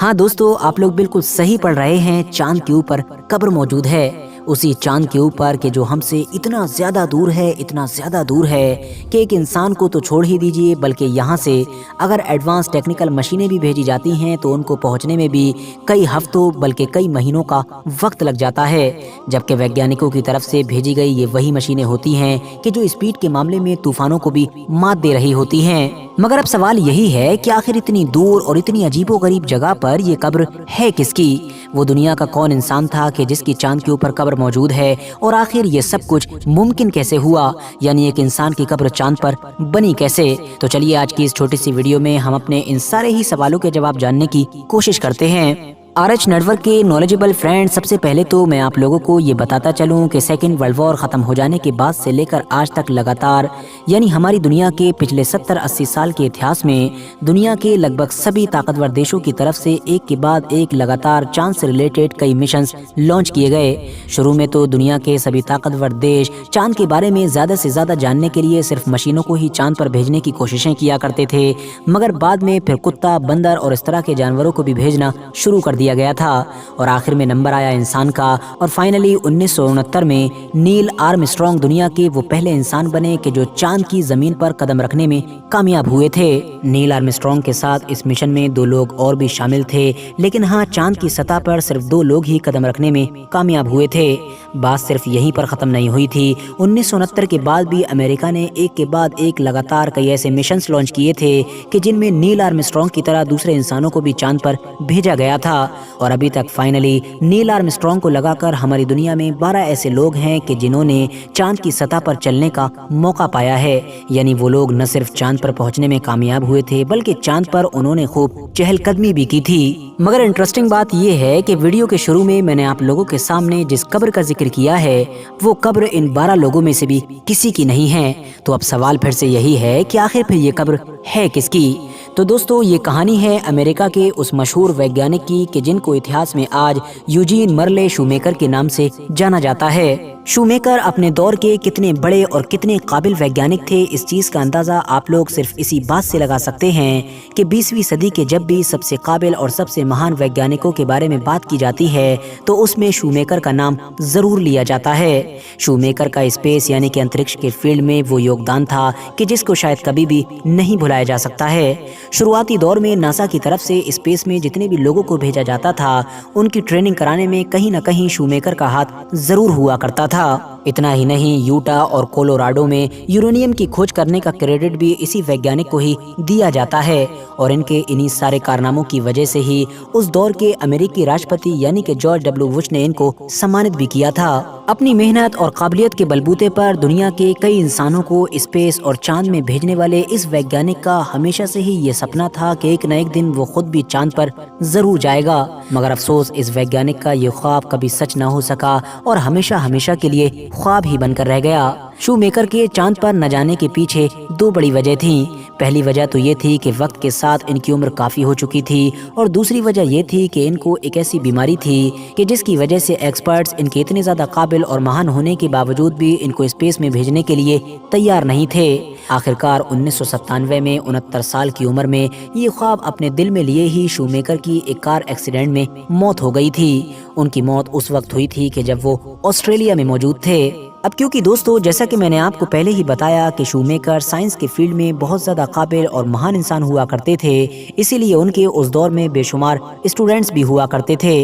हाँ दोस्तों, आप लोग बिल्कुल सही पढ़ रहे हैं। चांद के ऊपर कब्र मौजूद है। उसी चांद के ऊपर के जो हमसे इतना ज़्यादा दूर है, इतना ज़्यादा दूर है कि एक इंसान को तो छोड़ ही दीजिए, बल्कि यहाँ से अगर एडवांस टेक्निकल मशीनें भी भेजी जाती हैं तो उनको पहुँचने में भी कई हफ्तों बल्कि कई महीनों का वक्त लग जाता है। जबकि वैज्ञानिकों की तरफ से भेजी गई ये वही मशीनें होती हैं कि जो स्पीड के मामले में तूफानों को भी मात दे रही होती हैं। मगर अब सवाल यही है कि आखिर इतनी दूर और इतनी अजीबोगरीब जगह पर ये कब्र है किसकी? वो दुनिया का कौन इंसान था कि जिसकी चांद के ऊपर कब्र मौजूद है? और आखिर ये सब कुछ मुमकिन कैसे हुआ? यानी एक इंसान की कब्र चांद पर बनी कैसे? तो चलिए आज की इस छोटी सी वीडियो में हम अपने इन सारे ही सवालों के जवाब जानने की कोशिश करते हैं। RH नेटवर्क के नॉलेजेबल फ्रेंड, सबसे पहले तो मैं आप लोगों को ये बताता चलूं कि सेकेंड वर्ल्ड वॉर ख़त्म हो जाने के बाद से लेकर आज तक लगातार यानी हमारी दुनिया के पिछले 70-80 साल के इतिहास में दुनिया के लगभग सभी ताकतवर देशों की तरफ से एक के बाद एक लगातार चांद से रिलेटेड कई मिशंस लॉन्च किए गए। शुरू में तो दुनिया के सभी ताकतवर देश चांद के बारे में ज़्यादा से ज़्यादा जानने के लिए सिर्फ मशीनों को ही चांद पर भेजने की कोशिशें किया करते थे, मगर बाद में फिर कुत्ता, बंदर और इस तरह के जानवरों को भी भेजना शुरू कर दिया गया था और आखिर में नंबर आया इंसान का। और फाइनली 1969 में नील आर्मस्ट्रॉन्ग दुनिया के वो पहले इंसान बने कि जो चांद की जमीन पर कदम रखने में कामयाब हुए थे। नील आर्मस्ट्रॉन्ग के साथ इस मिशन में 2 लोग और भी शामिल थे, लेकिन हाँ, चांद की सतह पर सिर्फ 2 लोग ही कदम रखने में कामयाब हुए थे। बात सिर्फ यहीं पर खत्म नहीं हुई थी। 1969 के बाद भी अमेरिका ने एक के बाद एक लगातार कई ऐसे मिशन लॉन्च किए थे कि जिनमें नील आर्मस्ट्रॉन्ग की तरह दूसरे इंसानों को भी चांद पर भेजा गया था। और अभी तक फाइनली नील आर्मस्ट्रॉन्ग को लगाकर हमारी दुनिया में 12 ऐसे लोग हैं कि जिन्होंने चांद की सतह पर चलने का मौका पाया है। यानी वो लोग न सिर्फ चांद पर पहुंचने में कामयाब हुए थे, बल्कि चांद पर उन्होंने खूब चहलकदमी भी की थी। मगर इंटरेस्टिंग बात यह है कि वीडियो के शुरू में मैंने आप लोगों के सामने जिस कब्र का जिक्र किया है वो कब्र इन 12 लोगों में से भी किसी की नहीं है। तो अब सवाल फिर से यही है कि आखिर फिर ये कब्र है किसकी? तो दोस्तों, ये कहानी है अमेरिका के उस मशहूर वैज्ञानिक की कि जिनको इतिहास में आज यूजीन मर्ले शूमेकर के नाम से जाना जाता है। शूमेकर अपने दौर के कितने बड़े और कितने काबिल वैज्ञानिक थे, इस चीज़ का अंदाज़ा आप लोग सिर्फ इसी बात से लगा सकते हैं कि 20वीं सदी के जब भी सबसे काबिल और सबसे महान वैज्ञानिकों के बारे में बात की जाती है तो उसमें शूमेकर का नाम ज़रूर लिया जाता है। शूमेकर का स्पेस यानी कि अंतरिक्ष के फील्ड में वो योगदान था कि जिसको शायद कभी भी नहीं भुलाया जा सकता है। शुरुआती दौर में नासा की तरफ से स्पेस में जितने भी लोगों को भेजा जाता था उनकी ट्रेनिंग कराने में कहीं न कहीं शूमेकर का हाथ ज़रूर हुआ करता था। इतना ही नहीं, यूटा और कोलोराडो में यूरेनियम की खोज करने का क्रेडिट भी इसी वैज्ञानिक को ही दिया जाता है। और इनके इन्हीं सारे कारनामों की वजह से ही उस दौर के अमेरिकी राष्ट्रपति यानी कि जॉर्ज डब्ल्यू बुश ने इनको सम्मानित भी किया था। अपनी मेहनत और काबिलियत के बलबूते पर दुनिया के कई इंसानों को स्पेस और चांद में भेजने वाले इस वैज्ञानिक का हमेशा से ही ये सपना था कि एक न एक दिन वो खुद भी चांद पर जरूर जाएगा। मगर अफसोस, इस वैज्ञानिक का ये ख्वाब कभी सच न हो सका और हमेशा हमेशा के लिए ख्वाब ही बनकर रह गया। शूमेकर के चांद पर न जाने के पीछे 2 बड़ी वजह थीं। पहली वजह तो ये थी कि वक्त के साथ इनकी उम्र काफ़ी हो चुकी थी और दूसरी वजह ये थी कि इनको एक ऐसी बीमारी थी कि जिसकी वजह से एक्सपर्ट्स इनके इतने ज़्यादा काबिल और महान होने के बावजूद भी इनको स्पेस में भेजने के लिए तैयार नहीं थे। आखिरकार 1997 में 69 साल की उम्र में ये ख्वाब अपने दिल में लिए ही शूमेकर की एक कार एक्सीडेंट में मौत हो गई थी। उनकी मौत उस वक्त हुई थी कि जब वो ऑस्ट्रेलिया में मौजूद थे। अब क्योंकि दोस्तों, जैसा कि मैंने आपको पहले ही बताया कि शूमेकर साइंस के फील्ड में बहुत ज़्यादा काबिल और महान इंसान हुआ करते थे, इसीलिए उनके उस दौर में बेशुमार स्टूडेंट्स भी हुआ करते थे।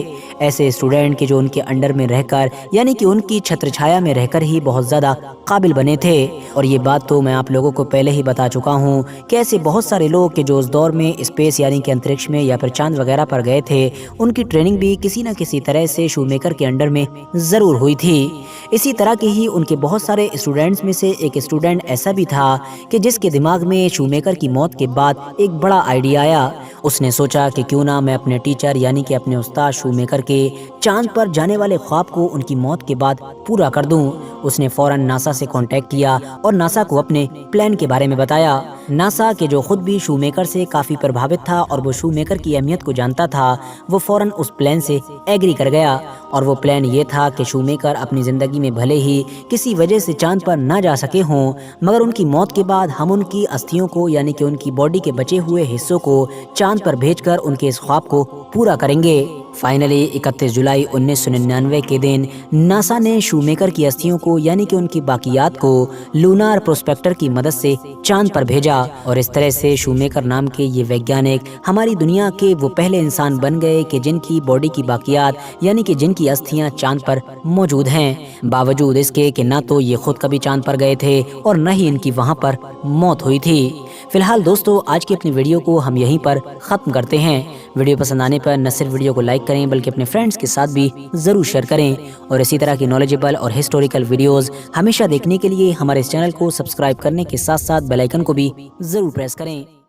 ऐसे स्टूडेंट के जो उनके अंडर में रहकर यानी कि उनकी छत्रछाया में रहकर ही बहुत ज़्यादा काबिल बने थे। और ये बात तो मैं आप लोगों को पहले ही बता चुका हूँ कि ऐसे बहुत सारे लोग कि जो उस दौर में स्पेस यानी कि अंतरिक्ष में या फिर चांद वगैरह पर गए थे, उनकी ट्रेनिंग भी किसी न किसी तरह से शूमेकर के अंडर में ज़रूर हुई थी। इसी तरह के ही उनके बहुत सारे स्टूडेंट्स में से एक स्टूडेंट ऐसा भी था कि जिसके दिमाग में शूमेकर की मौत के बाद एक बड़ा आइडिया आया। उसने सोचा कि क्यों ना मैं अपने टीचर यानी कि अपने उस्ताद शूमेकर के चांद पर जाने वाले ख्वाब को उनकी मौत के बाद पूरा कर दूं। उसने फौरन नासा से कांटेक्ट किया और नासा को अपने प्लान के बारे में बताया। नासा के जो खुद भी शूमेकर से काफ़ी प्रभावित था और वो शूमेकर की अहमियत को जानता था, वो फौरन उस प्लान से एग्री कर गया। और वो प्लान ये था कि शूमेकर अपनी ज़िंदगी में भले ही किसी वजह से चांद पर ना जा सके हों, मगर उनकी मौत के बाद हम उनकी अस्थियों को यानी कि उनकी बॉडी के बचे हुए हिस्सों को चांद पर भेजकर उनके इस ख्वाब को पूरा करेंगे। फाइनली 31 जुलाई 1999 के दिन नासा ने शूमेकर की अस्थियों को यानी कि उनकी बाकियात को लूनार प्रोस्पेक्टर की मदद से चांद पर भेजा। और इस तरह से शूमेकर नाम के ये वैज्ञानिक हमारी दुनिया के वो पहले इंसान बन गए कि जिनकी बॉडी की बाकियात यानी कि जिनकी अस्थियां चांद पर मौजूद हैं, बावजूद इसके कि ना तो ये खुद कभी चांद पर गए थे और न ही इनकी वहाँ पर मौत हुई थी। फिलहाल दोस्तों, आज की अपनी वीडियो को हम यहीं पर ख़त्म करते हैं। वीडियो पसंद आने पर न सिर्फ वीडियो को लाइक करें बल्कि अपने फ्रेंड्स के साथ भी ज़रूर शेयर करें। और इसी तरह की नॉलेजेबल और हिस्टोरिकल वीडियोस हमेशा देखने के लिए हमारे इस चैनल को सब्सक्राइब करने के साथ साथ बेल आइकन को भी ज़रूर प्रेस करें।